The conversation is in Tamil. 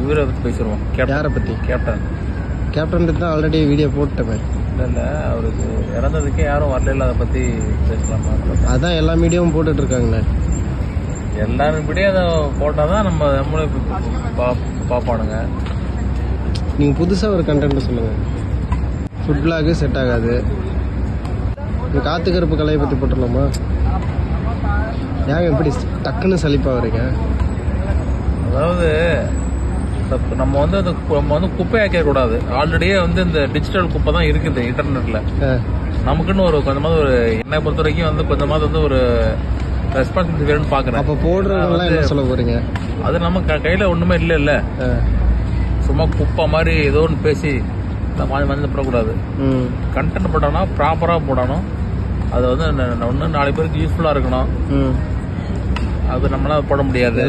இவரை பற்றி பேசிடுவோம். யாரை பற்றி? கேப்டன் பற்றி தான் ஆல்ரெடி வீடியோ போட்டேன். இல்லை அவருக்கு இறந்ததுக்கே யாரும் வரல, அதை பற்றி பேசலாமா? அதான் எல்லா மீடியாவும் போட்டுட்டு இருக்காங்களே. எல்லாரும் இப்படியே அதை போட்டால் தான் நம்மளே பார்ப்பானுங்க. நீங்கள் புதுசாக ஒரு கண்டென்ட் சொல்லுங்கள். ஃபுட் பிளாகு செட் ஆகாது. காத்துக்கருப்பு கலையை பற்றி போட்டுடலாமா? ஏங்க எப்படி டக்குன்னு சலிப்பாக வரீங்க? அதாவது நம்ம வந்து குப்பையாக்க கூடாது. ஆல்ரெடியே இந்த டிஜிட்டல் குப்பை தான் இருக்குது இன்டர்நெட்ல. நமக்குன்னு கொஞ்சமாவது என்னை பொறுத்த வரைக்கும் கொஞ்சமாவது ஒரு ரெஸ்பான்சிபிலிட்டி வேணும்னு பாக்குறேன். அப்ப போடுறவங்க என்ன சொல்ல போறீங்க? அது நம்ம கையில ஒண்ணுமே இல்ல. சும்மா குப்பை மாதிரி ஏதோ ஒன்று பேசி போடக்கூடாது. கண்டென்ட் போட்டோம்னா ப்ராப்பரா போடணும். அது ஒண்ணு 4 பேருக்கு யூஸ்ஃபுல்லா இருக்கணும். அது நம்மளால போட முடியாது.